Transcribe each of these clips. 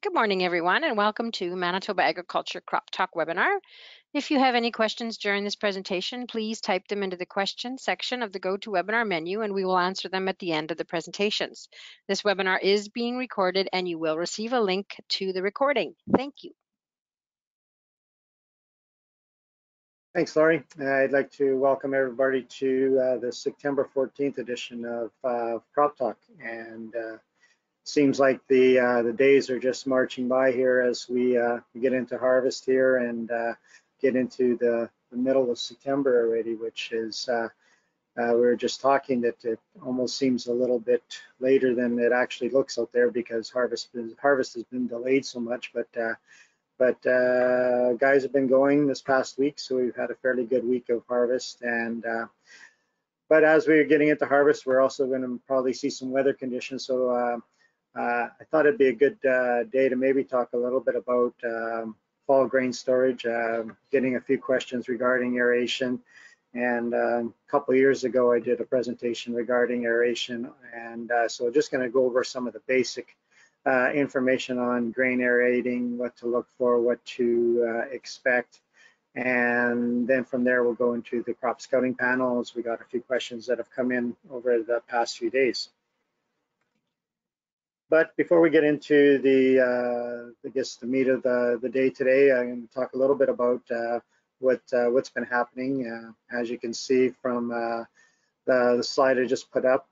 Good morning, everyone, and welcome to Manitoba Agriculture Crop Talk webinar. If you have any questions during this presentation, please type them into the question section of the GoToWebinar menu, and we will answer them at the end of the presentations. This webinar is being recorded, and you will receive a link to the recording. Thank you. Thanks, Laurie. I'd like to welcome everybody to the September 14th edition of CropTalk. And seems like the days are just marching by here as we get into harvest here and get into the middle of September already, which is, we were just talking that it almost seems a little bit later than it actually looks out there because harvest has been delayed so much. But guys have been going this past week, so we've had a fairly good week of harvest. And but as we're getting into harvest, we're also going to probably see some weather conditions. So I thought it'd be a good day to maybe talk a little bit about fall grain storage, getting a few questions regarding aeration. And a couple of years ago, I did a presentation regarding aeration. And so just going to go over some of the basic information on grain aerating, what to look for, what to expect. And then from there, we'll go into the crop scouting panels. We got a few questions that have come in over the past few days. But before we get into the, I guess, the meat of the day today, I'm going to talk a little bit about what's been happening. As you can see from the slide I just put up,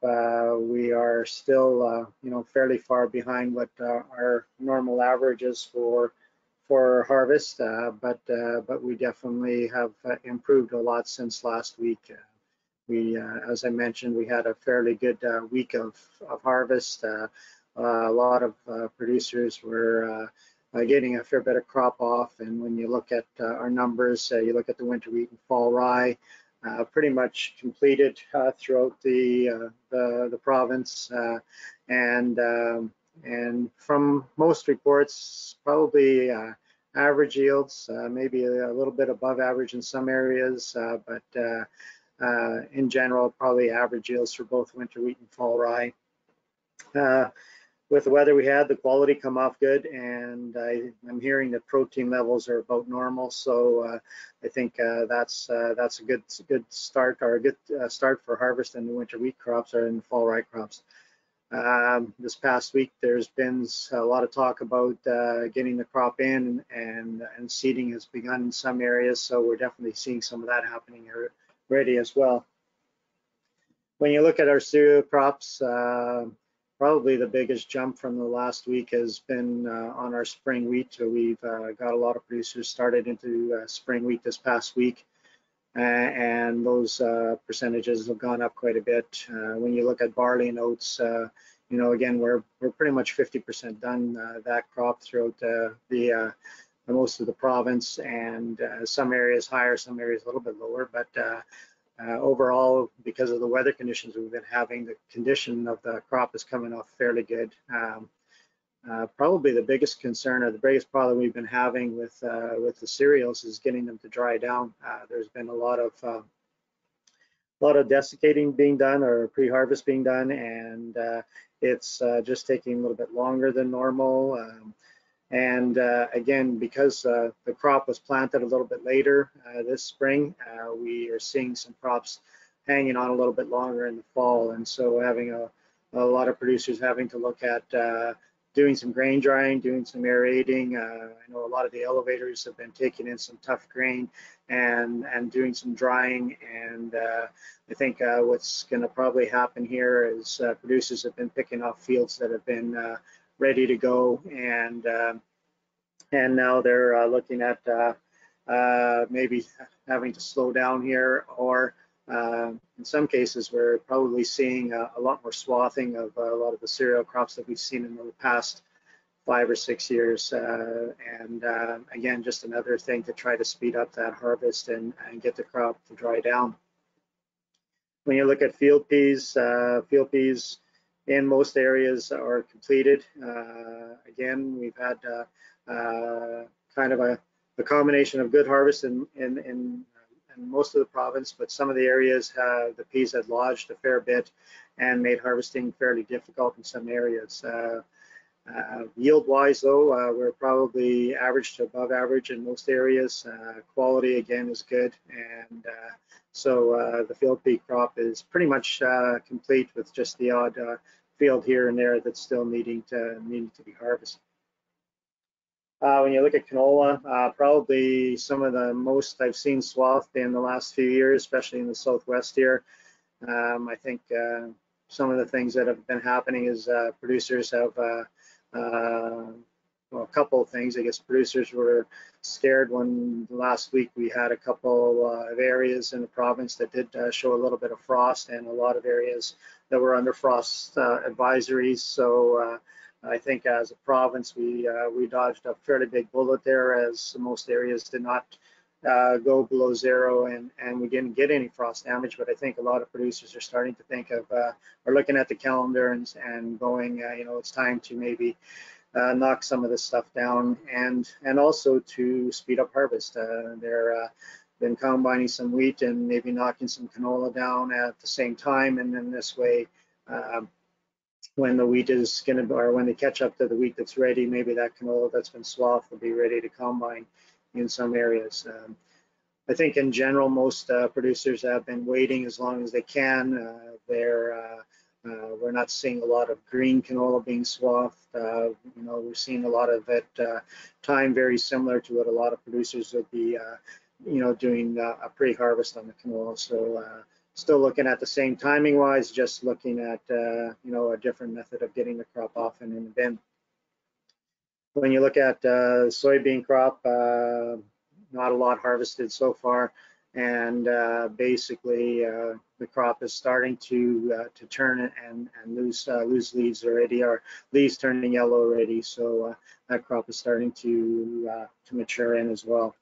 we are still, fairly far behind what our normal average is for harvest, but we definitely have improved a lot since last week. As I mentioned, we had a fairly good week of harvest. A lot of producers were getting a fair bit of crop off, and when you look at our numbers, you look at the winter wheat and fall rye, pretty much completed throughout the province, and from most reports, probably average yields, maybe a little bit above average in some areas, but in general, probably average yields for both winter wheat and fall rye. With the weather we had, the quality come off good, and I'm hearing that protein levels are about normal. So I think that's a good start, or a good start for harvest in the winter wheat crops or in the fall rye crops. This past week, there's been a lot of talk about getting the crop in, and seeding has begun in some areas. So we're definitely seeing some of that happening already as well. When you look at our cereal crops, probably the biggest jump from the last week has been on our spring wheat. So we've got a lot of producers started into spring wheat this past week, and those percentages have gone up quite a bit. When you look at barley and oats, again, we're pretty much 50% done that crop throughout the most of the province, and some areas higher, some areas a little bit lower, but overall, because of the weather conditions we've been having, the condition of the crop is coming off fairly good. Probably the biggest concern, or the biggest problem we've been having with the cereals is getting them to dry down. There's been a lot of desiccating being done, or pre-harvest being done, and it's just taking a little bit longer than normal. And again, because the crop was planted a little bit later this spring, we are seeing some crops hanging on a little bit longer in the fall. And so having a lot of producers having to look at doing some grain drying, doing some aerating. I know a lot of the elevators have been taking in some tough grain and doing some drying. And I think what's going to probably happen here is producers have been picking off fields that have been ready to go, and now they're looking at maybe having to slow down here, or in some cases we're probably seeing a lot more swathing of a lot of the cereal crops that we've seen in the past 5 or 6 years, and again, just another thing to try to speed up that harvest and get the crop to dry down. When you look at field peas in most areas are completed. Again, we've had kind of a combination of good harvest in most of the province, but some of the areas the peas had lodged a fair bit and made harvesting fairly difficult in some areas. Yield-wise, though, we're probably average to above average in most areas. Quality, again, is good, and so the field peak crop is pretty much complete, with just the odd field here and there that's still needing to be harvested. When you look at canola, probably some of the most I've seen swathed in the last few years, especially in the southwest here. I think some of the things that have been happening is producers have well, a couple of things. I guess producers were scared when last week we had a couple of areas in the province that did show a little bit of frost, and a lot of areas that were under frost advisories. So I think as a province, we dodged a fairly big bullet there, as most areas did not go below zero, and we didn't get any frost damage. But I think a lot of producers are starting to think of or looking at the calendar and going, you know, it's time to maybe knock some of this stuff down, and also to speed up harvest. They're been combining some wheat and maybe knocking some canola down at the same time, and then this way, when the wheat is going to, or when they catch up to the wheat that's ready, maybe that canola that's been swathed will be ready to combine in some areas. I think in general, most producers have been waiting as long as they can. We're not seeing a lot of green canola being swathed. You know, we're seeing a lot of it time very similar to what a lot of producers would be, you know, doing a pre-harvest on the canola. So still looking at the same timing wise, just looking at, you know, a different method of getting the crop off and in the bin. When you look at soybean crop, not a lot harvested so far, and basically the crop is starting to turn and lose leaves already, or leaves turning yellow already. So that crop is starting to mature in as well.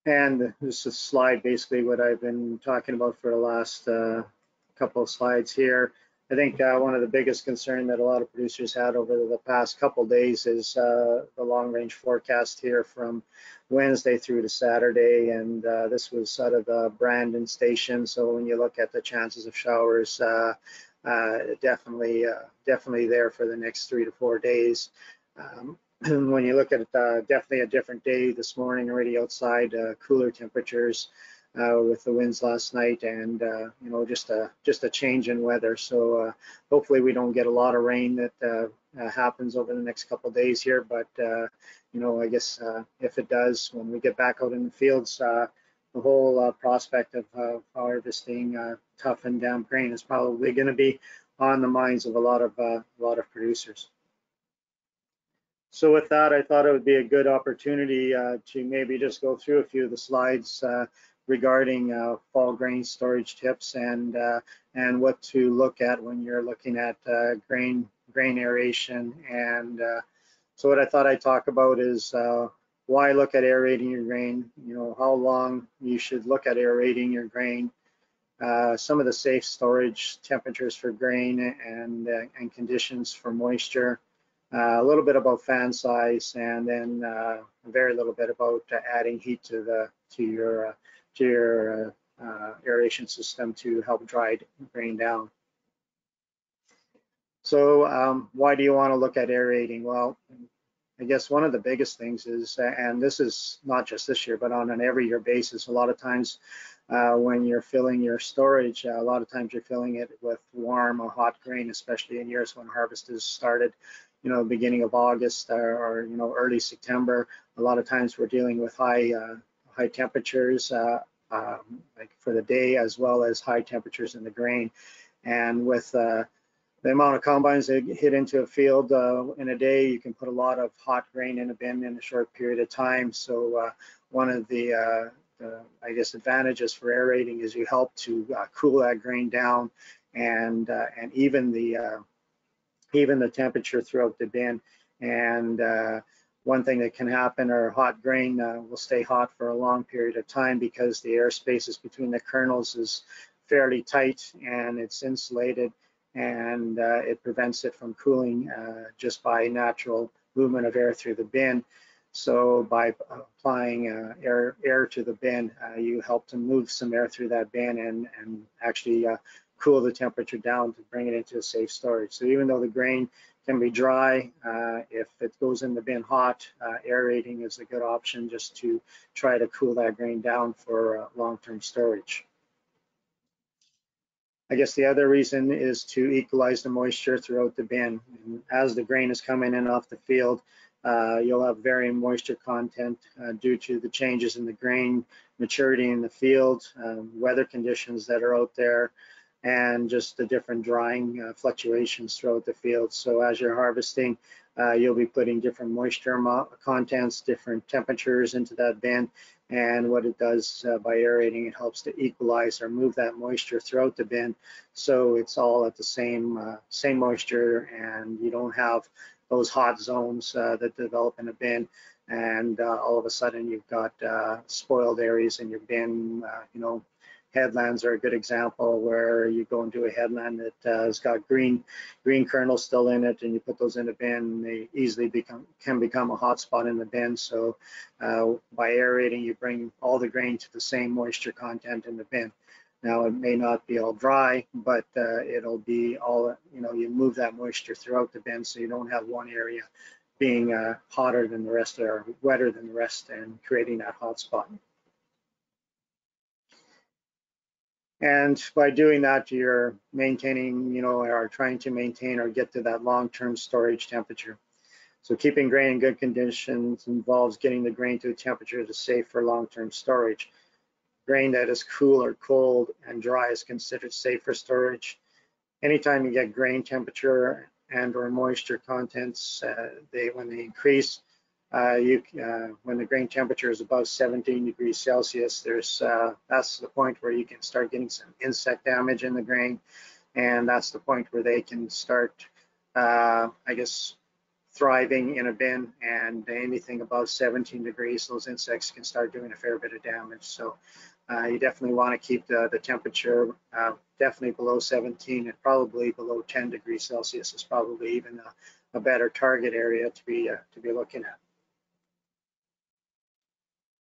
And this is a slide, basically what I've been talking about for the last couple of slides here. I think one of the biggest concern that a lot of producers had over the past couple of days is the long-range forecast here from Wednesday through to Saturday, and this was out of the Brandon station. So when you look at the chances of showers, definitely there for the next 3 to 4 days. When you look at it, definitely a different day this morning already outside, cooler temperatures with the winds last night, and you know, just a change in weather. So hopefully we don't get a lot of rain that happens over the next couple of days here. But you know, I guess if it does, when we get back out in the fields, the whole prospect of harvesting tough and damp grain is probably going to be on the minds of a lot of producers. So with that, I thought it would be a good opportunity to maybe just go through a few of the slides regarding fall grain storage tips and what to look at when you're looking at grain aeration. And so what I thought I'd talk about is why look at aerating your grain, you know, how long you should look at aerating your grain, some of the safe storage temperatures for grain and conditions for moisture, a little bit about fan size, and then very little bit about adding heat to your aeration system to help dry grain down. So why do you want to look at aerating? Well, I guess one of the biggest things is, and this is not just this year, but on an every year basis, a lot of times when you're filling your storage, a lot of times you're filling it with warm or hot grain, especially in years when harvest is started, you know, beginning of August or you know, early September. A lot of times we're dealing with high temperatures like for the day, as well as high temperatures in the grain. And with the amount of combines that hit into a field in a day, you can put a lot of hot grain in a bin in a short period of time. So one of the I guess advantages for aerating is you help to cool that grain down and even the temperature throughout the bin. And one thing that can happen, or hot grain will stay hot for a long period of time because the air spaces between the kernels is fairly tight and it's insulated, and it prevents it from cooling just by natural movement of air through the bin. So by applying air to the bin, you help to move some air through that bin and actually cool the temperature down to bring it into a safe storage. So even though the grain can be dry, if it goes in the bin hot, aerating is a good option just to try to cool that grain down for long-term storage. I guess the other reason is to equalize the moisture throughout the bin. And as the grain is coming in off the field, you'll have varying moisture content due to the changes in the grain, maturity in the field, weather conditions that are out there, and just the different drying fluctuations throughout the field. So as you're harvesting, you'll be putting different moisture contents, different temperatures into that bin. And what it does by aerating, it helps to equalize or move that moisture throughout the bin, so it's all at the same moisture, and you don't have those hot zones that develop in a bin, and all of a sudden you've got spoiled areas in your bin. You know, headlands are a good example, where you go into a headland that has got green kernels still in it, and you put those in a bin, they easily can become a hot spot in the bin. So by aerating, you bring all the grain to the same moisture content in the bin. Now it may not be all dry, but it'll be all, you know, you move that moisture throughout the bin, so you don't have one area being hotter than the rest or wetter than the rest and creating that hot spot. And by doing that, you're maintaining, you know, or trying to maintain or get to that long-term storage temperature. So keeping grain in good conditions involves getting the grain to a temperature that's safe for long-term storage. Grain that is cool or cold and dry is considered safe for storage. Anytime you get grain temperature and or moisture contents, when they increase, when the grain temperature is above 17 degrees Celsius, that's the point where you can start getting some insect damage in the grain, and that's the point where they can start, I guess, thriving in a bin. And anything above 17 degrees, those insects can start doing a fair bit of damage. So you definitely want to keep the temperature definitely below 17, and probably below 10 degrees Celsius is probably even a better target area to be looking at.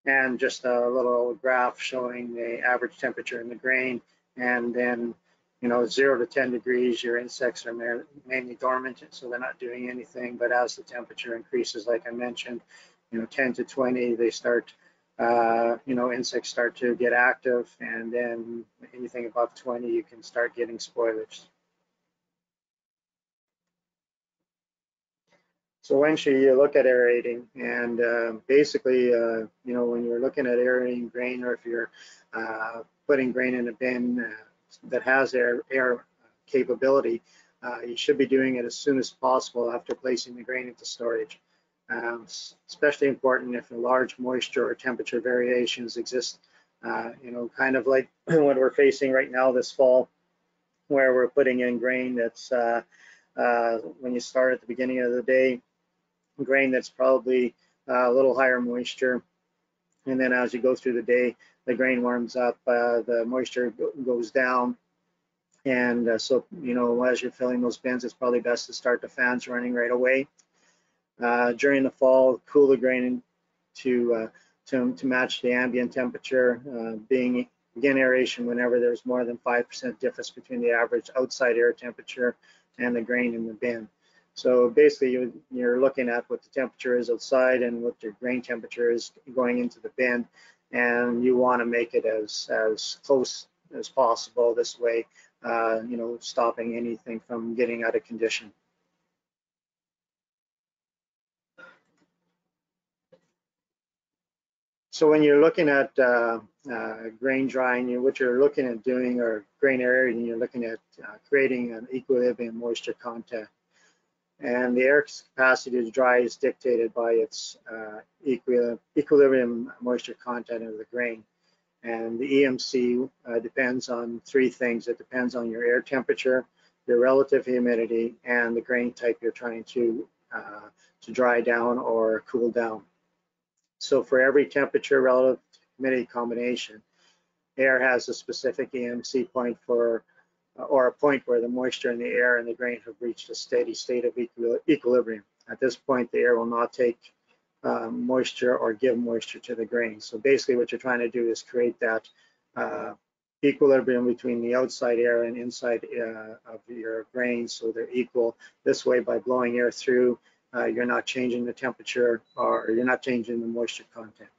And just a little graph showing the average temperature in the grain, and then, you know, 0 to 10 degrees, your insects are mainly dormant, so they're not doing anything. But as the temperature increases, like I mentioned, you know, 10 to 20, they start, you know, insects start to get active, and then anything above 20, you can start getting spoilage. So when should you look at aerating? And basically, you know, when you're looking at aerating grain, or if you're putting grain in a bin that has air capability, you should be doing it as soon as possible after placing the grain into storage. Especially important if large moisture or temperature variations exist, you know, kind of like what we're facing right now this fall, where we're putting in grain that's, when you start at the beginning of the day, grain that's probably a little higher moisture, and then as you go through the day, the grain warms up, the moisture goes down, and so, you know, as you're filling those bins, it's probably best to start the fans running right away. During the fall, cool the grain to match the ambient temperature, being again aeration whenever there's more than 5% difference between the average outside air temperature and the grain in the bin. So basically, you're looking at what the temperature is outside and what your grain temperature is going into the bin, and you want to make it as close as possible. This way, you know, stopping anything from getting out of condition. So when you're looking at grain drying, what you're looking at doing, or grain aerating, you're looking at creating an equilibrium moisture content. And the air capacity to dry is dictated by its equilibrium moisture content of the grain. And the EMC depends on 3 things. It depends on your air temperature, your relative humidity, and the grain type you're trying to dry down or cool down. So for every temperature, relative humidity combination, air has a specific EMC point for, or a point where the moisture in the air and the grain have reached a steady state of equilibrium. At this point, the air will not take moisture or give moisture to the grain. So basically what you're trying to do is create that equilibrium between the outside air and inside of your grains, so they're equal. This way, by blowing air through, you're not changing the temperature, or you're not changing the moisture content.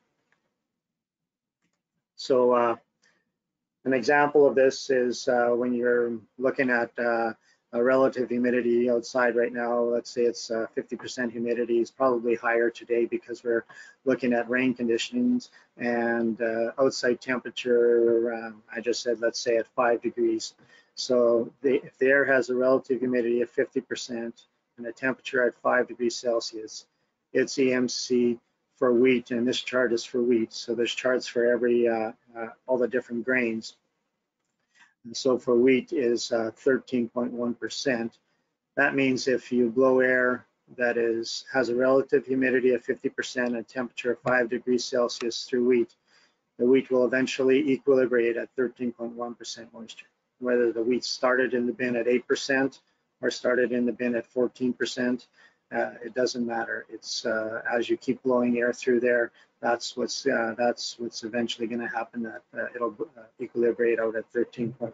So an example of this is when you're looking at a relative humidity outside right now. Let's say it's 50% humidity. It's probably higher today because we're looking at rain conditions, and outside temperature, I just said, let's say at 5 degrees. So if the air has a relative humidity of 50% and a temperature at 5 degrees Celsius, its EMC for wheat, and this chart is for wheat, so there's charts for every all the different grains. And so for wheat is 13.1%. That means if you blow air that has a relative humidity of 50% and temperature of 5 degrees Celsius through wheat, the wheat will eventually equilibrate at 13.1% moisture. Whether the wheat started in the bin at 8% or started in the bin at 14%, it doesn't matter. It's as you keep blowing air through there, that's what's eventually going to happen. That it'll equilibrate out at 13.1.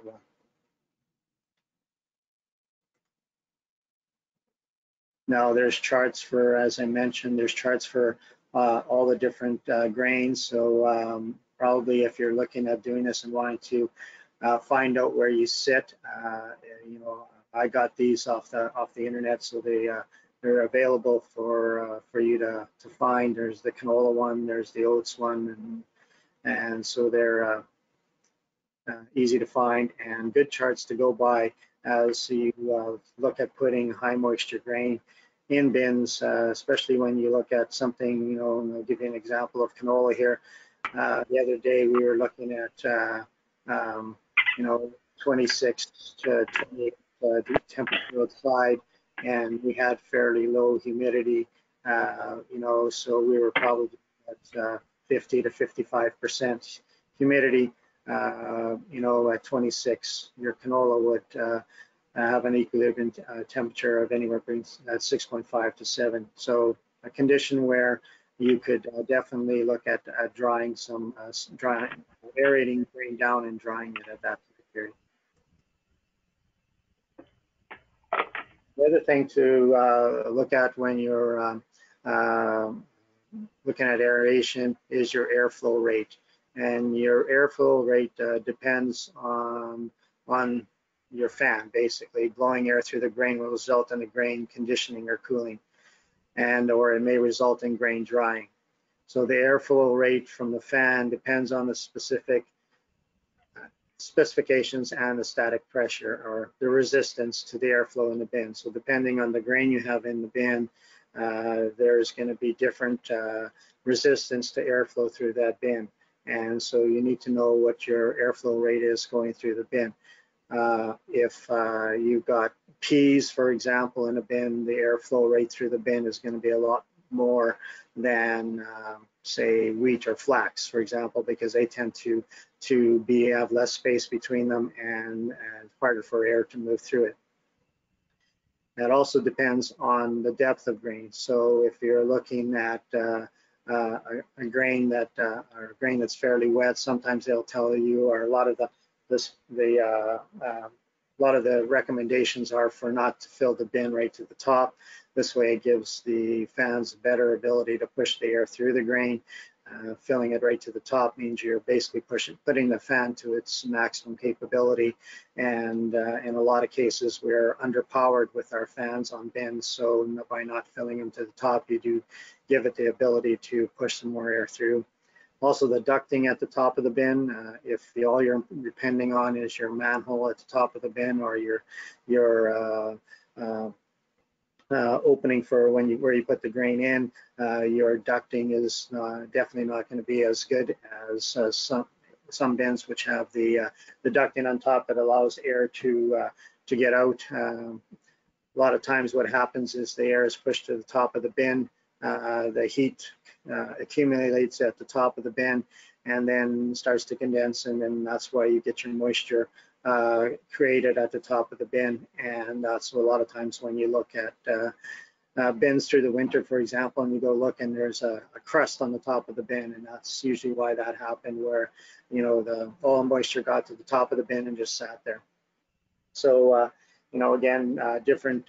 Now there's charts for, as I mentioned, there's charts for all the different grains. So probably if you're looking at doing this and wanting to find out where you sit, you know, I got these off the internet, so they're available for you to find. There's the canola one, there's the oats one, and so they're easy to find and good charts to go by as you look at putting high moisture grain in bins, especially when you look at something, you know, and I'll give you an example of canola here. The other day we were looking at, you know, 26 to 28 temperature outside, and we had fairly low humidity, you know, so we were probably at 50 to 55% humidity. You know, at 26, your canola would have an equilibrium temperature of anywhere between 6.5 to 7. So a condition where you could definitely look at drying some, aerating grain down and drying it at that period. The other thing to look at when you're looking at aeration is your airflow rate. And your airflow rate depends on your fan. Basically, blowing air through the grain will result in the grain conditioning or cooling, or it may result in grain drying. So the airflow rate from the fan depends on the specific specifications and the static pressure, or the resistance to the airflow in the bin. So depending on the grain you have in the bin, there's going to be different resistance to airflow through that bin. And so you need to know what your airflow rate is going through the bin. If you've got peas, for example, in a bin, the airflow rate through the bin is going to be a lot more than, say, wheat or flax, for example, because they tend to have less space between them and harder for air to move through it. That also depends on the depth of grain. So if you're looking at a grain that's fairly wet, sometimes they'll tell you, or a lot of the recommendations are for not to fill the bin right to the top. This way it gives the fans a better ability to push the air through the grain. Filling it right to the top means you're basically putting the fan to its maximum capability. And in a lot of cases, we're underpowered with our fans on bins. So by not filling them to the top, you do give it the ability to push some more air through. Also, the ducting at the top of the bin, if all you're depending on is your manhole at the top of the bin, or your opening for where you put the grain in, your ducting is definitely not going to be as good as some bins which have the ducting on top that allows air to get out. A lot of times what happens is the air is pushed to the top of the bin, the heat accumulates at the top of the bin and then starts to condense, and then that's why you get your moisture created at the top of the bin. And that's a lot of times when you look at bins through the winter, for example, and you go look and there's a crust on the top of the bin, and that's usually why that happened, where the oil moisture got to the top of the bin and just sat there. So again, different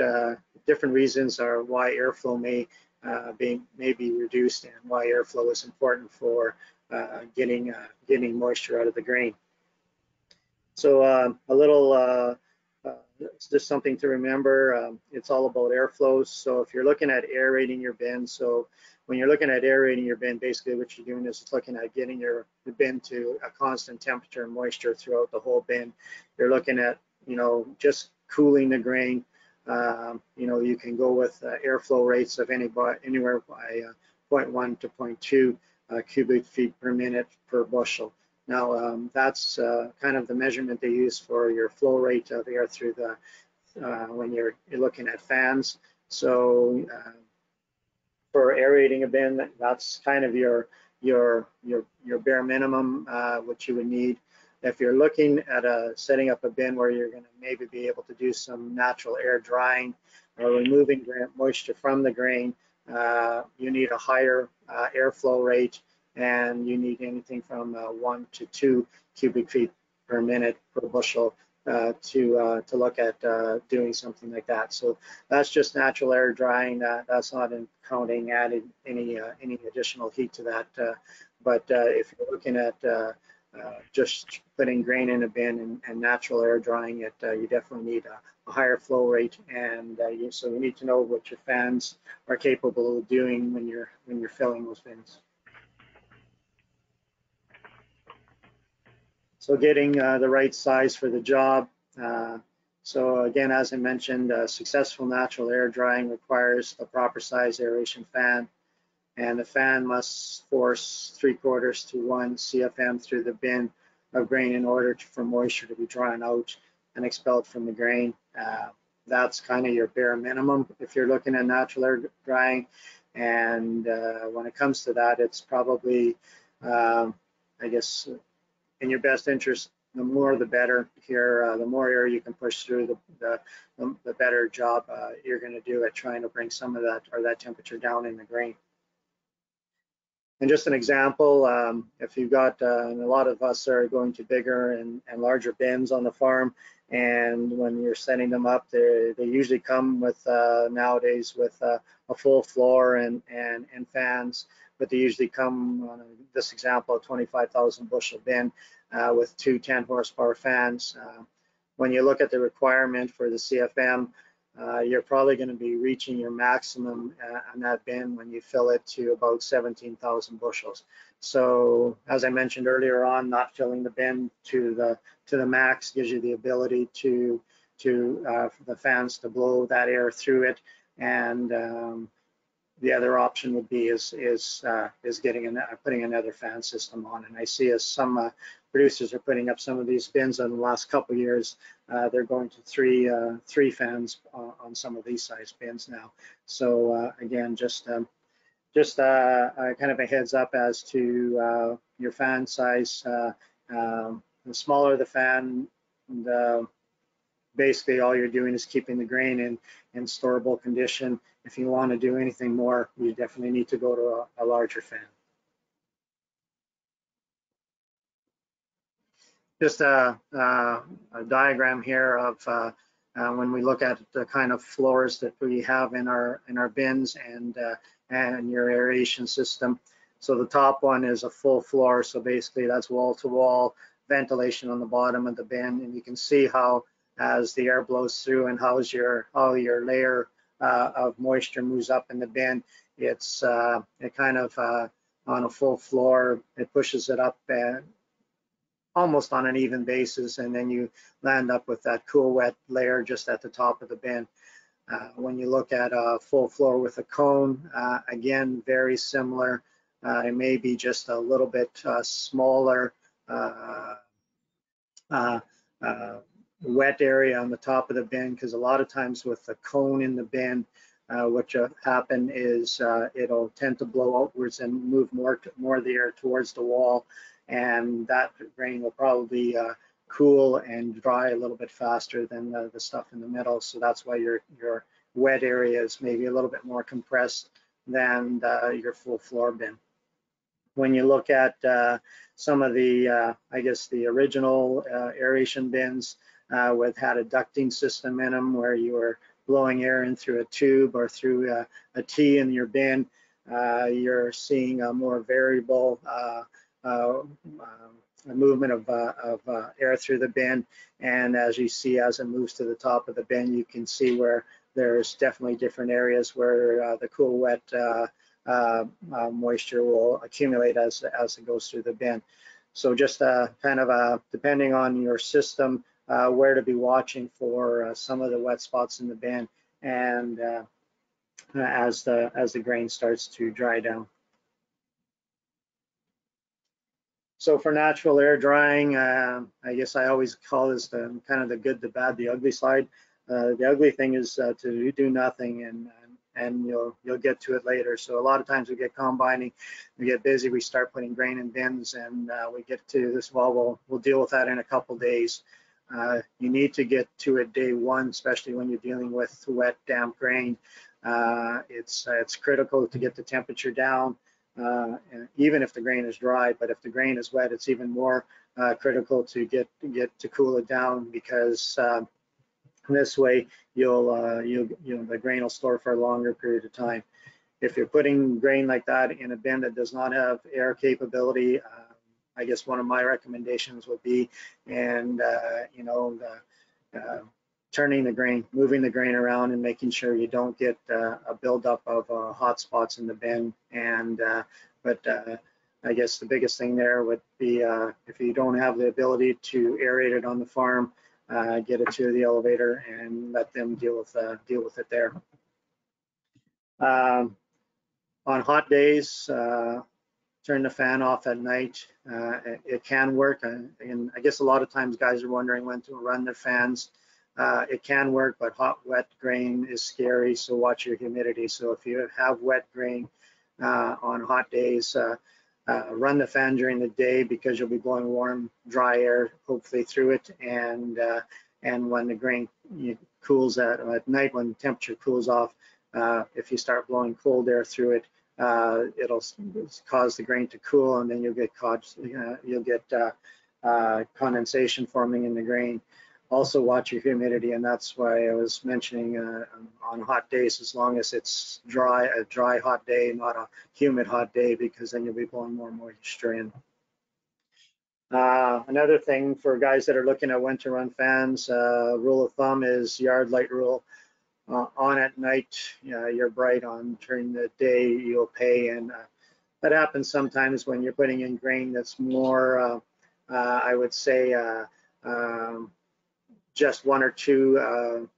reasons are why airflow may be reduced, and why airflow is important for getting moisture out of the grain. So a little it's just something to remember. It's all about airflows. So if you're looking at aerating your bin, so when you're looking at aerating your bin, basically what you're doing is looking at getting the bin to a constant temperature and moisture throughout the whole bin. You're looking at just cooling the grain. You can go with airflow rates of anywhere by 0.1 to 0.2 cubic feet per minute per bushel. Now that's kind of the measurement they use for your flow rate of air through the when you're looking at fans. So for aerating a bin, that's kind of your bare minimum what you would need. If you're looking at setting up a bin where you're going to maybe be able to do some natural air drying or removing moisture from the grain, you need a higher airflow rate, and you need anything from 1 to 2 cubic feet per minute per bushel to look at doing something like that. So that's just natural air drying. That's not counting adding any additional heat to that. But if you're looking at just putting grain in a bin and natural air drying it, you definitely need a higher flow rate, and so you need to know what your fans are capable of doing when you're filling those bins. So getting the right size for the job. So again, as I mentioned, successful natural air drying requires a proper size aeration fan, and the fan must force 3/4 to 1 CFM through the bin of grain in order for moisture to be drawn out and expelled from the grain. That's kind of your bare minimum if you're looking at natural air drying. And when it comes to that, it's probably, I guess, in your best interest, the more the better here. The more air you can push through, the better job you're going to do at trying to bring some of that temperature down in the grain. And just an example, if you've got, and a lot of us are going to bigger and larger bins on the farm, and when you're setting them up, they usually come with nowadays with a full floor and fans, but they usually come on this example, a 25,000 bushel bin with 2 10 horsepower fans. When you look at the requirement for the CFM, you're probably going to be reaching your maximum on that bin when you fill it to about 17,000 bushels. So as I mentioned earlier on, not filling the bin to the max gives you the ability to the fans to blow that air through it, and the other option would be is putting another fan system on. And I see as some producers are putting up some of these bins in the last couple of years, they're going to three fans on some of these size bins now. So again, just kind of a heads up as to your fan size. The smaller the fan, basically all you're doing is keeping the grain in storable condition. If you want to do anything more, you definitely need to go to a larger fan. Just a diagram here of when we look at the kind of floors that we have in our bins and your aeration system. So the top one is a full floor, so basically that's wall-to-wall ventilation on the bottom of the bin, and you can see how as the air blows through and how your layer of moisture moves up in the bin, it kind of on a full floor, it pushes it up almost on an even basis, and then you land up with that cool wet layer just at the top of the bin. When you look at a full floor with a cone, again, very similar. It may be just a little bit smaller wet area on the top of the bin, because a lot of times with the cone in the bin, what will happen is it'll tend to blow outwards and move more of the air towards the wall, and that grain will probably cool and dry a little bit faster than the stuff in the middle. So that's why you're wet area is maybe a little bit more compressed than your full floor bin. When you look at some of the, I guess the original aeration bins had a ducting system in them where you were blowing air in through a tube or through a T in your bin, you're seeing a more variable movement of air through the bin. And as you see, as it moves to the top of the bin, you can see where there's definitely different areas where the cool wet moisture will accumulate as it goes through the bin. So just kind of depending on your system, where to be watching for some of the wet spots in the bin, and as the grain starts to dry down. So for natural air drying, I guess I always call this the kind of the good, the bad, the ugly side. The ugly thing is to do nothing, and you'll get to it later. So a lot of times we get combining, we get busy, we start putting grain in bins, and we get to this, well, we'll deal with that in a couple days. You need to get to it day one, especially when you're dealing with wet, damp grain. It's critical to get the temperature down, even if the grain is dry. But if the grain is wet, it's even more critical to get to cool it down, because this way the grain will store for a longer period of time. If you're putting grain like that in a bin that does not have air capability, I guess one of my recommendations would be, and turning the grain, moving the grain around, and making sure you don't get a buildup of hot spots in the bin. And but I guess the biggest thing there would be, if you don't have the ability to aerate it on the farm, get it to the elevator and let them deal with it there. On hot days, turn the fan off at night. It can work, and I guess a lot of times guys are wondering when to run their fans. It can work, but hot, wet grain is scary, so watch your humidity. So if you have wet grain on hot days, run the fan during the day, because you'll be blowing warm, dry air hopefully through it, and when the grain cools at night, when the temperature cools off, if you start blowing cold air through it, it'll cause the grain to cool, and then you'll get condensation forming in the grain. Also watch your humidity, and that's why I was mentioning on hot days, as long as it's a dry hot day, not a humid hot day, because then you'll be blowing more moisture in. Another thing for guys that are looking at when to run fans, rule of thumb is yard light rule. On at night, you're bright; on during the day, you'll pay. And that happens sometimes when you're putting in grain that's more, I would say, just 1 or 2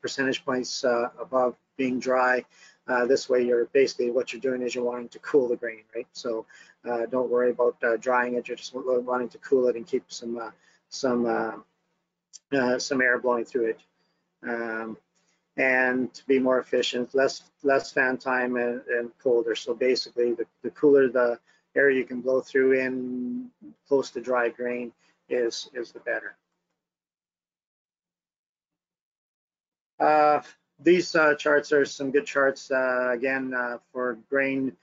percentage points above being dry. This way, what you're doing is you're wanting to cool the grain, right? So don't worry about drying it. You're just wanting to cool it and keep some air blowing through it. And to be more efficient, less fan time and colder. So basically, the cooler the air you can blow through in close to dry grain is the better. These charts are some good charts, again, for grain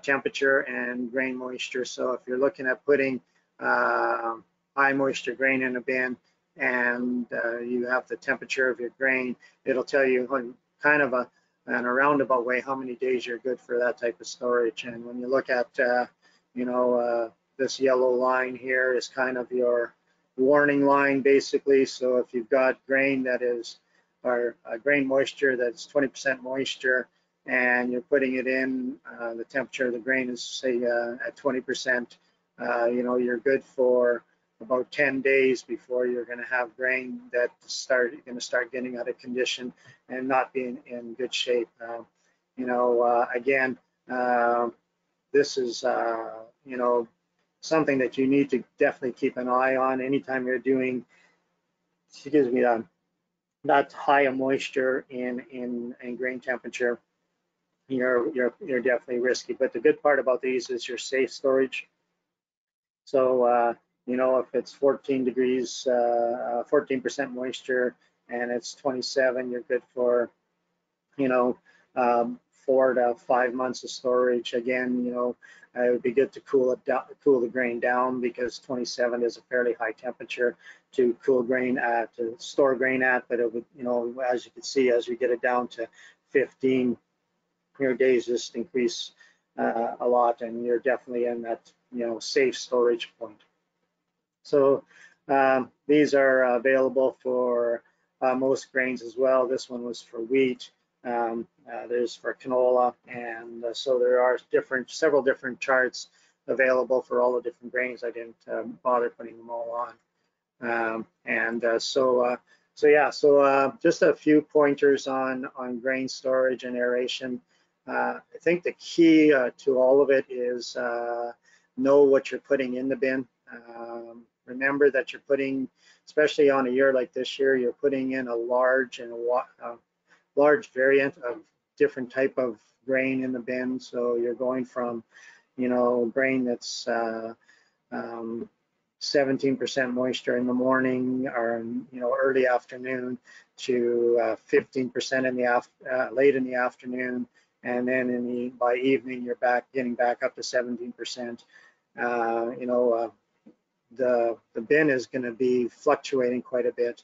temperature and grain moisture. So if you're looking at putting high moisture grain in a bin, and you have the temperature of your grain, it'll tell you kind of in a roundabout way how many days you're good for that type of storage. And when you look at this yellow line here is kind of your warning line, basically. So if you've got grain that is, or grain moisture that's 20% moisture, and you're putting it in, the temperature of the grain is, say, at 20%, you're good for about 10 days before you're going to have grain that going to start getting out of condition and not being in good shape. Again, this is something that you need to definitely keep an eye on anytime you're doing, that high of moisture in grain temperature. You're definitely risky. But the good part about these is your safe storage. So if it's 14 degrees, 14% moisture, and it's 27, you're good for, you know, 4 to 5 months of storage. Again, you know, it would be good to cool the grain down, because 27 is a fairly high temperature to cool grain at, to store grain at. But it would, you know, as you can see, as we get it down to 15, your days just increase a lot, and you're definitely in that, you know, safe storage point. So these are available for most grains as well. This one was for wheat. There's for canola, and so there are several different charts available for all the different grains. I didn't bother putting them all on. So yeah, just a few pointers on grain storage and aeration. I think the key to all of it is know what you're putting in the bin. Remember that you're putting, especially on a year like this year, you're putting in a large variant of different type of grain in the bin. So you're going from, you know, grain that's 17% moisture in the morning, or, you know, early afternoon, to 15% in the late in the afternoon, and then by evening you're getting back up to 17%. You know, the bin is going to be fluctuating quite a bit.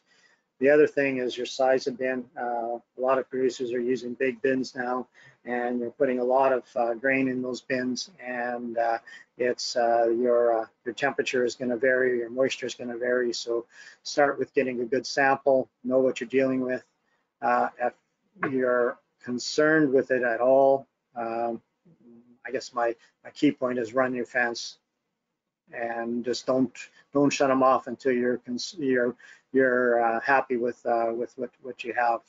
The other thing is your size of bin. A lot of producers are using big bins now, and you're putting a lot of grain in those bins, and it's your temperature is going to vary, your moisture is going to vary. So start with getting a good sample, know what you're dealing with. If you're concerned with it at all, I guess my key point is run your fans, and just don't shut them off until you're happy with what you have.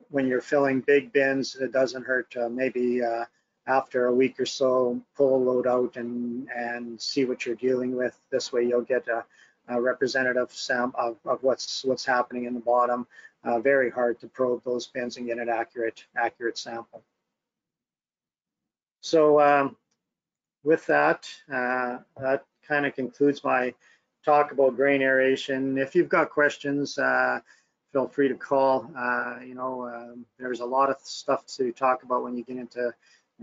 When you're filling big bins, it doesn't hurt to maybe after a week or so pull a load out and see what you're dealing with. This way you'll get a representative sample of what's happening in the bottom. Very hard to probe those bins and get an accurate sample. So with that, that kind of concludes my talk about grain aeration. If you've got questions, feel free to call. You know, there's a lot of stuff to talk about when you get into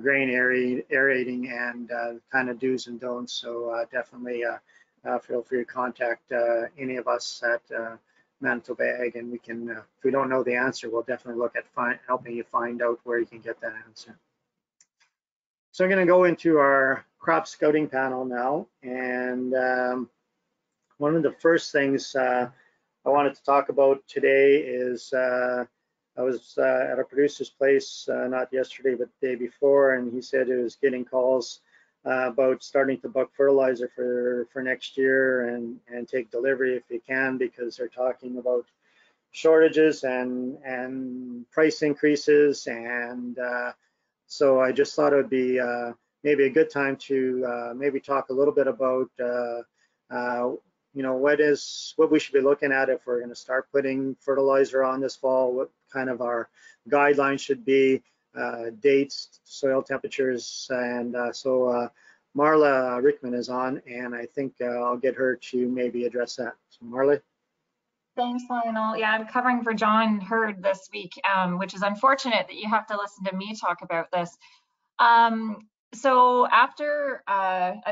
grain aerating and kind of do's and don'ts. So definitely feel free to contact any of us at Manitoba Ag, and we can, if we don't know the answer, we'll definitely look at helping you find out where you can get that answer. So I'm going to go into our crop scouting panel now, and one of the first things I wanted to talk about today is I was at a producer's place not yesterday but the day before, and he said he was getting calls about starting to book fertilizer for next year and take delivery if you can, because they're talking about shortages and price increases. And so I just thought it would be maybe a good time to maybe talk a little bit about you know, what we should be looking at if we're going to start putting fertilizer on this fall, what kind of our guidelines should be, dates, soil temperatures. And so Marla Rickman is on, and I think I'll get her to maybe address that. So Marla. Thanks, Lionel. Yeah, I'm covering for John Hurd this week, which is unfortunate that you have to listen to me talk about this. So after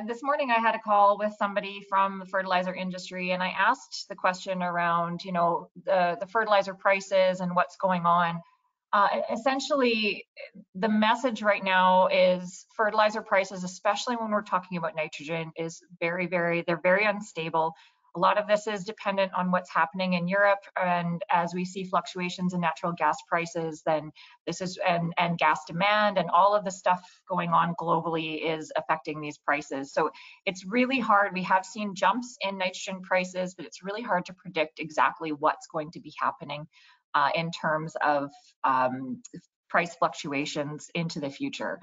this morning, I had a call with somebody from the fertilizer industry, and I asked the question around, you know, the fertilizer prices and what's going on. Essentially, the message right now is fertilizer prices, especially when we're talking about nitrogen, is they're very unstable. A lot of this is dependent on what's happening in Europe, and as we see fluctuations in natural gas prices, then this is and gas demand and all of the stuff going on globally is affecting these prices. So it's really hard. We have seen jumps in nitrogen prices, but it's really hard to predict exactly what's going to be happening in terms of price fluctuations into the future.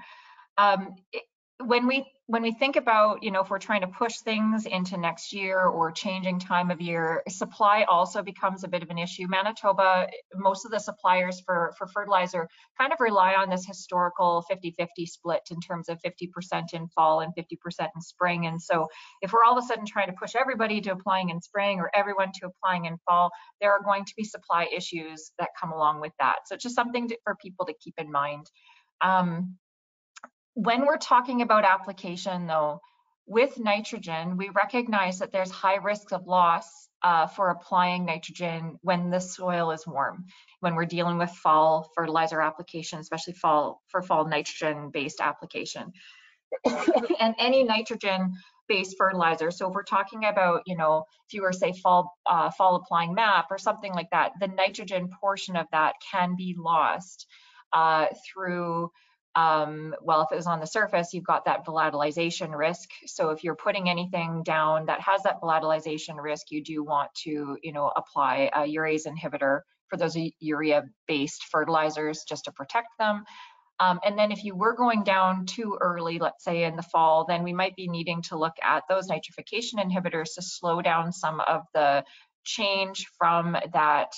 when we think about, you know, if we're trying to push things into next year or changing time of year, supply also becomes a bit of an issue. Manitoba, most of the suppliers for fertilizer kind of rely on this historical 50-50 split in terms of 50% in fall and 50% in spring. And so if we're all of a sudden trying to push everybody to applying in spring or everyone to applying in fall, there are going to be supply issues that come along with that. So it's just something for people to keep in mind. When we're talking about application though, with nitrogen, we recognize that there's high risks of loss for applying nitrogen when the soil is warm, when we're dealing with fall fertilizer application, especially fall nitrogen-based application. And any nitrogen-based fertilizer, so if we're talking about, you know, if you were say fall applying MAP or something like that, the nitrogen portion of that can be lost through well, if it was on the surface, you've got that volatilization risk. So if you're putting anything down that has that volatilization risk, you do want to, you know, apply a urease inhibitor for those urea-based fertilizers just to protect them. And then if you were going down too early, let's say in the fall, then we might be needing to look at those nitrification inhibitors to slow down some of the change from that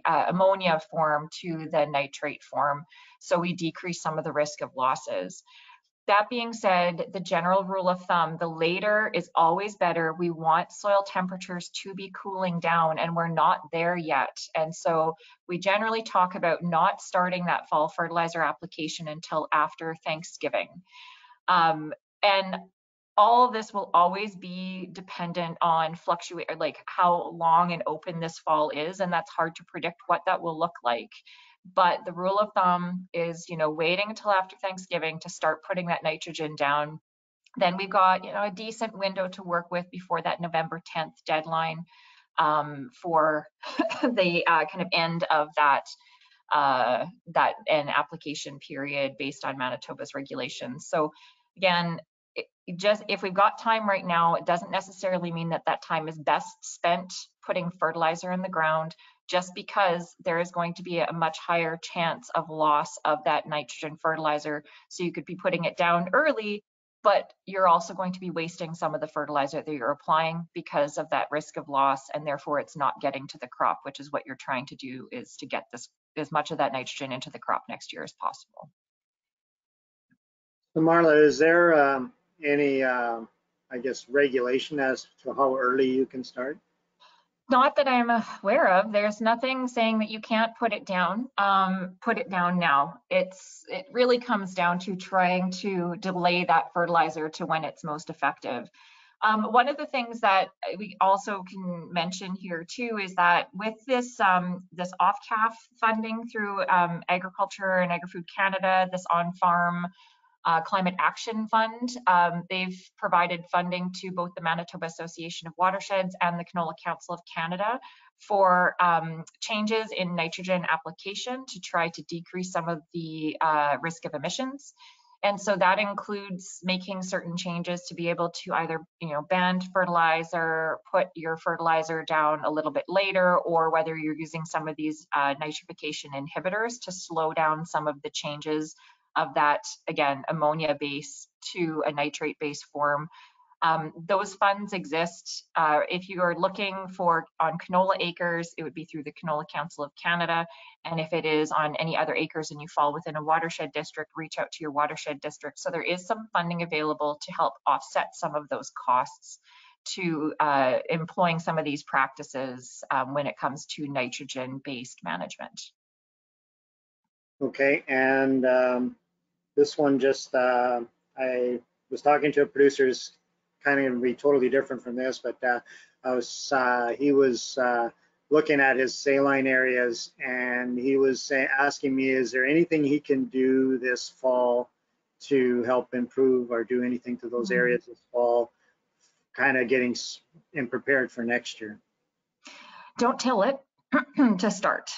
ammonia form to the nitrate form. So we decrease some of the risk of losses. That being said, the general rule of thumb, the later is always better. We want soil temperatures to be cooling down, and we're not there yet. And so we generally talk about not starting that fall fertilizer application until after Thanksgiving. And all of this will always be dependent on like how long and open this fall is, and that's hard to predict what that will look like. But the rule of thumb is, you know, waiting until after Thanksgiving to start putting that nitrogen down. Then we've got, you know, a decent window to work with before that November 10th deadline for the kind of end of that end application period based on Manitoba's regulations. So again, just if we've got time right now, it doesn't necessarily mean that that time is best spent putting fertilizer in the ground, just because there is going to be a much higher chance of loss of that nitrogen fertilizer. So you could be putting it down early, but you're also going to be wasting some of the fertilizer that you're applying because of that risk of loss, and therefore it's not getting to the crop, which is what you're trying to do, is to get this as much of that nitrogen into the crop next year as possible. So Marla, is there any, I guess, regulation as to how early you can start? Not that I'm aware of. There's nothing saying that you can't put it down now. It really comes down to trying to delay that fertilizer to when it's most effective. One of the things that we also can mention here too is that with this this off-CAF funding through Agriculture and Agri-Food Canada, this on-farm Climate Action Fund, they've provided funding to both the Manitoba Association of Watersheds and the Canola Council of Canada for changes in nitrogen application to try to decrease some of the risk of emissions. And so that includes making certain changes to be able to either, you know, ban fertilizer, put your fertilizer down a little bit later, or whether you're using some of these nitrification inhibitors to slow down some of the changes of that, again, ammonia base to a nitrate based form. Those funds exist. If you are looking for on canola acres, it would be through the Canola Council of Canada. And if it is on any other acres and you fall within a watershed district, reach out to your watershed district. So there is some funding available to help offset some of those costs to employing some of these practices when it comes to nitrogen-based management. Okay, and this one just, I was talking to a producer who's kind of going to be totally different from this, but he was looking at his saline areas, and he was asking me, is there anything he can do this fall to help improve or do anything to those areas this fall, kind of getting prepared for next year? Don't till it to start.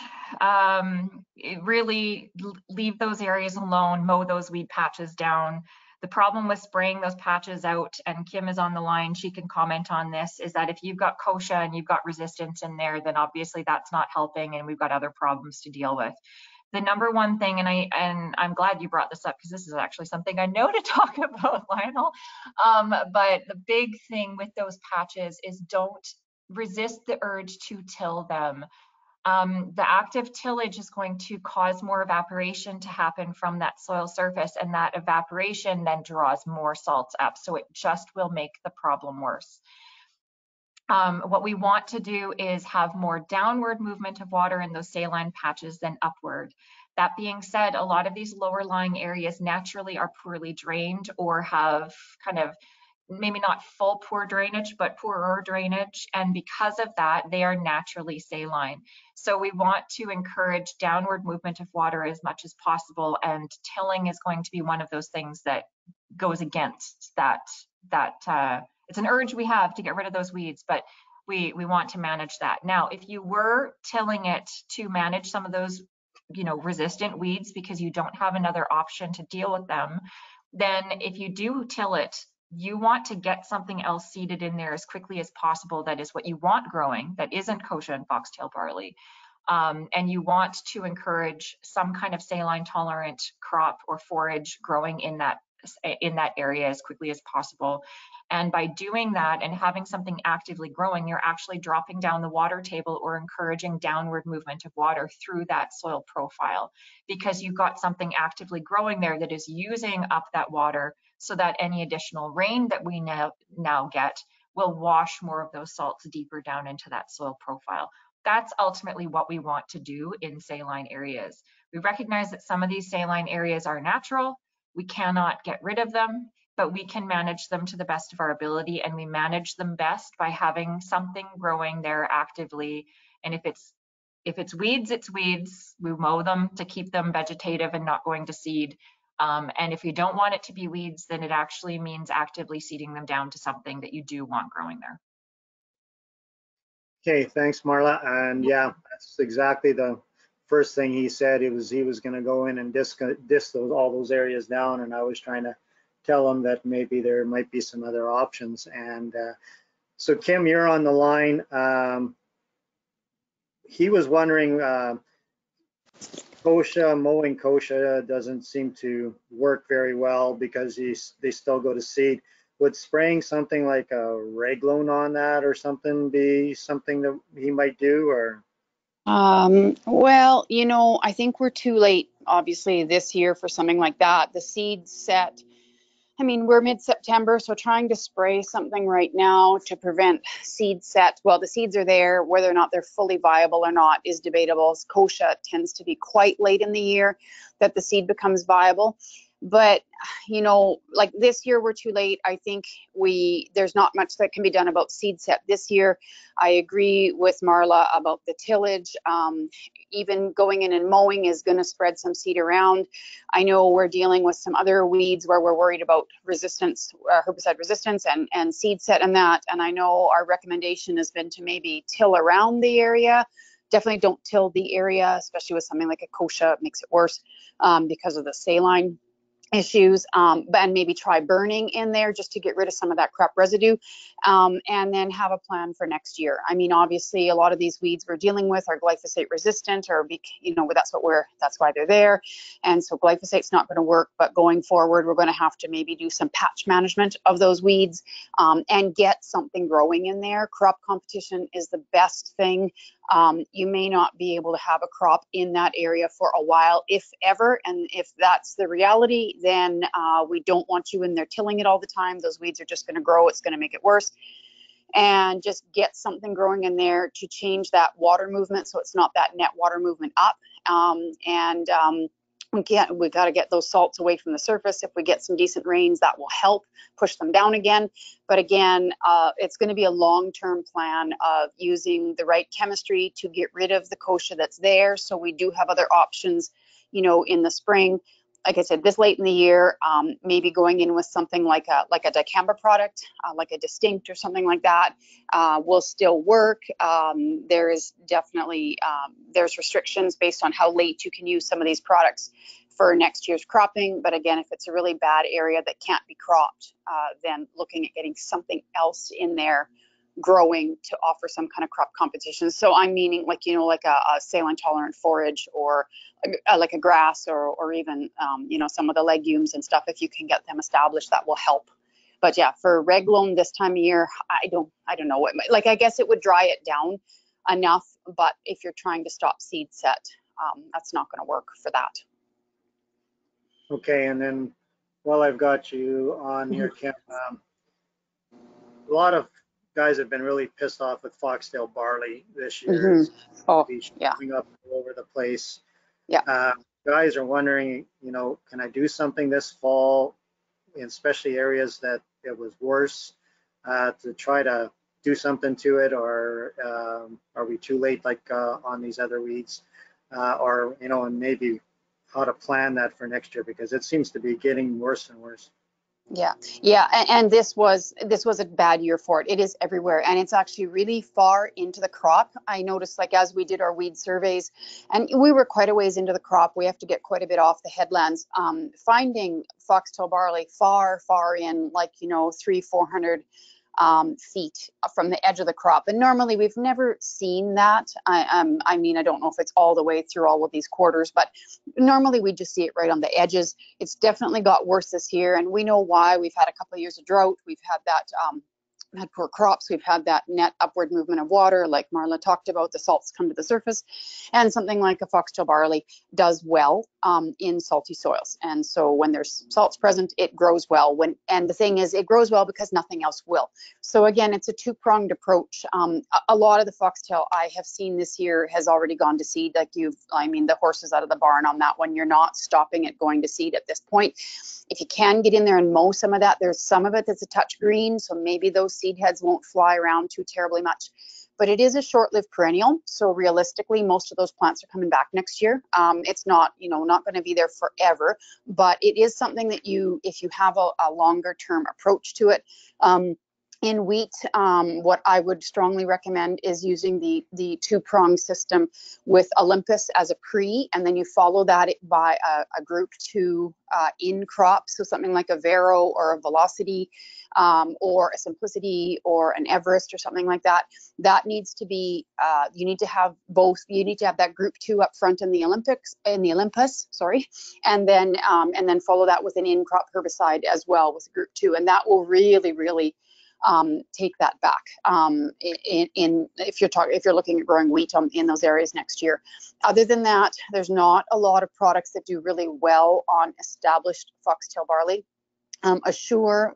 Really leave those areas alone, mow those weed patches down. The problem with spraying those patches out, and Kim is on the line, she can comment on this, is that if you've got kochia and you've got resistance in there, then obviously that's not helping and we've got other problems to deal with. the number one thing, and I'm glad you brought this up because this is actually something I know to talk about, Lionel. But the big thing with those patches is don't resist the urge to till them. The active tillage is going to cause more evaporation to happen from that soil surface, and that evaporation then draws more salts up. So it just will make the problem worse. What we want to do is have more downward movement of water in those saline patches than upward. That being said, a lot of these lower lying areas naturally are poorly drained or have kind of maybe not full poor drainage, but poorer drainage. And because of that, they are naturally saline. So we want to encourage downward movement of water as much as possible. And tilling is going to be one of those things that goes against that. It's an urge we have to get rid of those weeds, but we want to manage that. Now, if you were tilling it to manage some of those, resistant weeds because you don't have another option to deal with them, then if you do till it, you want to get something else seeded in there as quickly as possible that is what you want growing, that isn't kochia and foxtail barley. And you want to encourage some kind of saline tolerant crop or forage growing in that area as quickly as possible. And by doing that and having something actively growing, you're actually dropping down the water table or encouraging downward movement of water through that soil profile, because you've got something actively growing there that is using up that water, so that any additional rain that we now get will wash more of those salts deeper down into that soil profile. That's ultimately what we want to do in saline areas. We recognize that some of these saline areas are natural. We cannot get rid of them, but we can manage them to the best of our ability, and we manage them best by having something growing there actively. And if it's weeds, it's weeds. We mow them to keep them vegetative and not going to seed. And if you don't want it to be weeds, then it actually means actively seeding them down to something that you do want growing there. Okay, thanks, Marla. And yeah, that's exactly the first thing he said. He was going to go in and disc all those areas down, and I was trying to tell him that maybe there might be some other options. And so Kim, you're on the line. He was wondering, mowing kochia doesn't seem to work very well because they still go to seed. Would spraying something like a Reglone on that or something be something that he might do? Or well, I think we're too late, obviously, this year for something like that. The seed set, we're mid-September, so trying to spray something right now to prevent seed set, well, the seeds are there, whether or not they're fully viable or not is debatable. Kochia tends to be quite late in the year that the seed becomes viable. But, like this year, we're too late. I think there's not much that can be done about seed set this year. I agree with Marla about the tillage. Even going in and mowing is going to spread some seed around. I know we're dealing with some other weeds where we're worried about resistance, herbicide resistance and seed set and that. And I know our recommendation has been to maybe till around the area. Definitely don't till the area, especially with something like a kochia. It makes it worse because of the saline issues, and maybe try burning in there just to get rid of some of that crop residue, and then have a plan for next year. Obviously a lot of these weeds we're dealing with are glyphosate resistant, or that's why they're there, and so glyphosate's not going to work. But going forward, we're going to have to maybe do some patch management of those weeds, and get something growing in there. Crop competition is the best thing. You may not be able to have a crop in that area for a while, if ever, and if that's the reality, then we don't want you in there tilling it all the time. Those weeds are just going to grow. It's going to make it worse. And just get something growing in there to change that water movement, so it's not that net water movement up. We've got to get those salts away from the surface. If we get some decent rains, that will help push them down again. But again, it's going to be a long-term plan of using the right chemistry to get rid of the kochia that's there. So we do have other options, in the spring. Like I said, this late in the year, maybe going in with something like a dicamba product, like a Distinct or something like that, will still work. There is definitely, there's restrictions based on how late you can use some of these products for next year's cropping. But again, if it's a really bad area that can't be cropped, then looking at getting something else in there growing to offer some kind of crop competition. So I'm meaning like, you know, like a saline tolerant forage, or like a grass, or even, you know, some of the legumes and stuff. If you can get them established, that will help. But yeah, for reg loam this time of year, I don't know what, like, I guess it would dry it down enough, but if you're trying to stop seed set, that's not going to work for that. Okay, and then while I've got you on here, Kim, a lot of guys have been really pissed off with Foxtail Barley this year. It's Oh, yeah. showing up all over the place. Yeah. Guys are wondering, you know, can I do something this fall, in especially areas that it was worse, to try to do something to it, or are we too late, like on these other weeds, or, you know, and maybe how to plan that for next year, because it seems to be getting worse and worse. Yeah, and this was a bad year for it. It is everywhere, and it's actually really far into the crop. I noticed, like, as we did our weed surveys, and we were quite a ways into the crop, we have to get quite a bit off the headlands. Finding foxtail barley far in, like, you know, 300-400 feet from the edge of the crop, and normally we've never seen that. I mean, I don't know if it's all the way through all of these quarters, but normally we just see it right on the edges. It's definitely got worse this year, and we know why. We've had a couple of years of drought. We've had that had poor crops. We've had that net upward movement of water, like Marla talked about. The salts come to the surface, and something like a foxtail barley does well in salty soils. And so when there's salts present, it grows well. And the thing is, it grows well because nothing else will. So again, it's a two-pronged approach. A lot of the foxtail I have seen this year has already gone to seed. Like, I mean, the horse is out of the barn on that one. You're not stopping it going to seed at this point. If you can get in there and mow some of that, there's some of it that's a touch green, so maybe those seed heads won't fly around too terribly much. But it is a short-lived perennial, so realistically, most of those plants are coming back next year. It's not, you know, not going to be there forever, but it is something that if you have a longer-term approach to it. In wheat, what I would strongly recommend is using the two-prong system with Olympus as a pre, and then you follow that by a group 2 in crop, so something like a Vero or a Velocity, or a Simplicity or an Everest or something like that. That needs to be, you need to have both. You need to have that group 2 up front in the Olympus, sorry, and then follow that with an in crop herbicide as well with group 2, and that will really take that back if you're looking at growing wheat in those areas next year. Other than that, there's not a lot of products that do really well on established foxtail barley. Assure,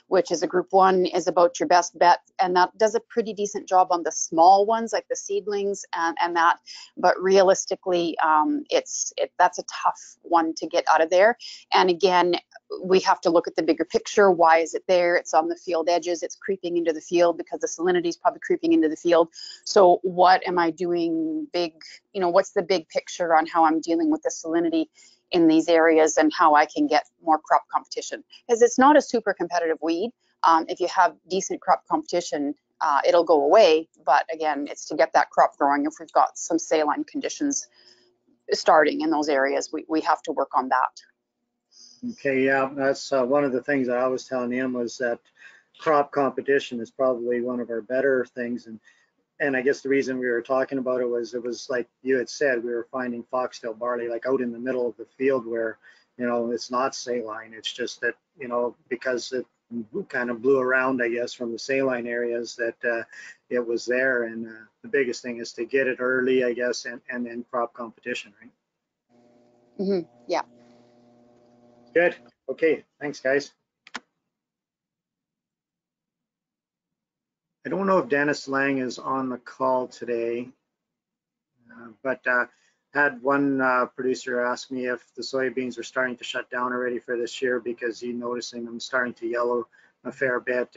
which is a group 1, is about your best bet, and that does a pretty decent job on the small ones like the seedlings and that. But realistically, that's a tough one to get out of there. And again, we have to look at the bigger picture. Why is it there? It's on the field edges. It's creeping into the field because the salinity is probably creeping into the field. So what am I doing big? You know, what's the big picture on how I'm dealing with the salinity in these areas and how I can get more crop competition? Because it's not a super competitive weed. If you have decent crop competition, it'll go away. But again, it's to get that crop growing. If we've got some saline conditions starting in those areas, we have to work on that. Okay, yeah, that's one of the things I was telling him, was that crop competition is probably one of our better things. And I guess the reason we were talking about it was like you had said, we were finding foxtail barley like out in the middle of the field where, you know, it's not saline. It's just that, you know, because it kind of blew around, I guess, from the saline areas, that it was there. And the biggest thing is to get it early, I guess, and then crop competition, right? Mm-hmm. Yeah. Good. Okay. Thanks, guys. I don't know if Dennis Lang is on the call today, but had one producer ask me if the soybeans are starting to shut down already for this year, because he's noticing them starting to yellow a fair bit,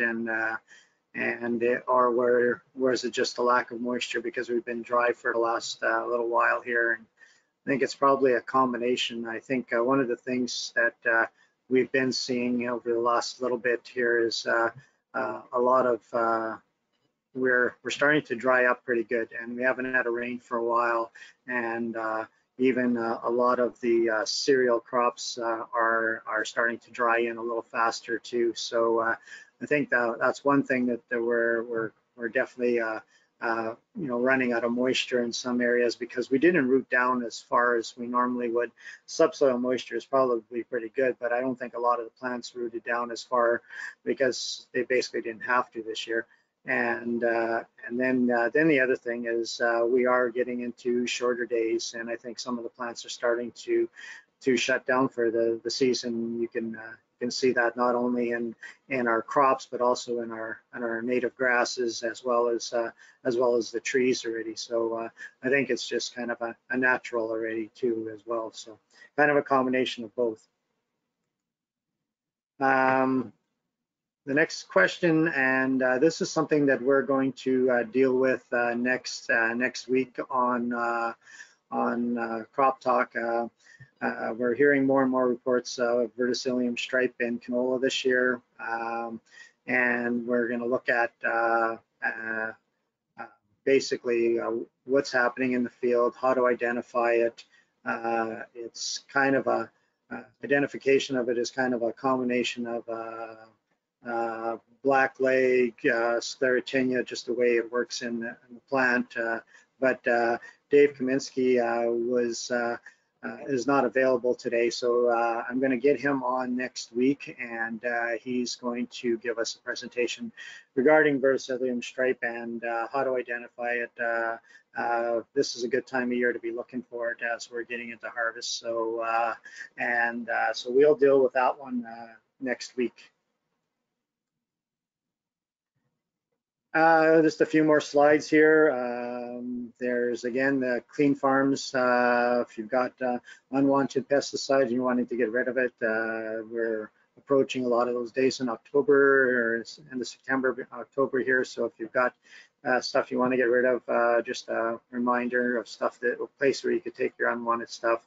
or where is it just a lack of moisture because we've been dry for the last little while here. And I think it's probably a combination. I think one of the things that we've been seeing over the last little bit here is a lot of we're starting to dry up pretty good, and we haven't had a rain for a while, and even a lot of the cereal crops are starting to dry in a little faster too. So I think that's one thing that we're we're definitely running out of moisture in some areas because we didn't root down as far as we normally would. Subsoil moisture is probably pretty good, but I don't think a lot of the plants rooted down as far because they basically didn't have to this year. And then the other thing is we are getting into shorter days, and I think some of the plants are starting to shut down for the season. You can see that not only in our crops, but also in our native grasses as well as the trees already. So I think it's just kind of a natural already too as well. So kind of a combination of both. The next question, and this is something that we're going to deal with next week on CropTalk. We're hearing more and more reports of verticillium stripe in canola this year, and we're going to look at basically what's happening in the field, how to identify it. It's kind of a identification of it is kind of a combination of black leg, sclerotinia, just the way it works in the plant. But Dave Kaminsky is not available today, so I'm going to get him on next week, and he's going to give us a presentation regarding verticillium stripe and how to identify it. This is a good time of year to be looking for it as we're getting into harvest. So so we'll deal with that one next week. Just a few more slides here. There's again the clean farms. If you've got unwanted pesticides and you're wanting to get rid of it, we're approaching a lot of those days in October or end of September, October here. So if you've got stuff you want to get rid of, just a reminder of stuff that a place where you could take your unwanted stuff.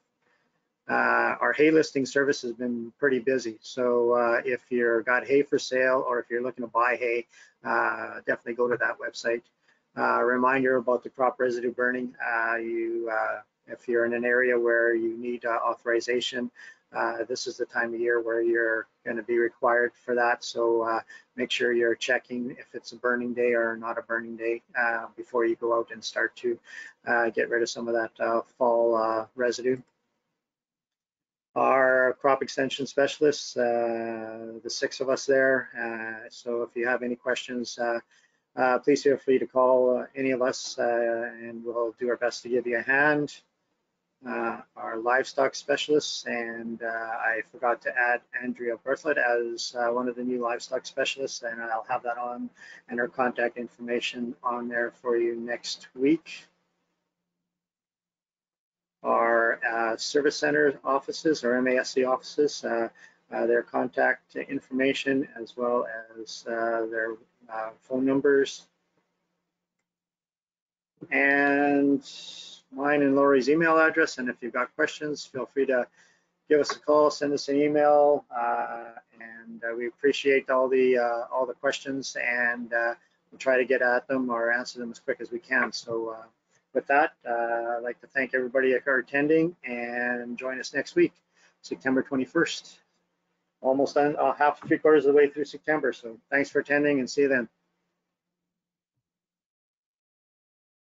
Our hay listing service has been pretty busy. So if you've got hay for sale or if you're looking to buy hay, definitely go to that website. Reminder about the crop residue burning. If you're in an area where you need authorization, this is the time of year where you're going to be required for that. So make sure you're checking if it's a burning day or not a burning day before you go out and start to get rid of some of that fall residue. Our crop extension specialists, the 6 of us there. So if you have any questions, please feel free to call any of us and we'll do our best to give you a hand. Our livestock specialists, and I forgot to add Andrea Berthlet as one of the new livestock specialists, and I'll have that on and her contact information on there for you next week. Our service center offices, or MASC offices, their contact information as well as their phone numbers. And mine and Lori's email address. And if you've got questions, feel free to give us a call, send us an email, and we appreciate all the questions, and we'll try to get at them or answer them as quick as we can. So with that, I'd like to thank everybody for attending, and join us next week, September 21st. Almost done, half, 3/4 of the way through September. So thanks for attending, and see you then.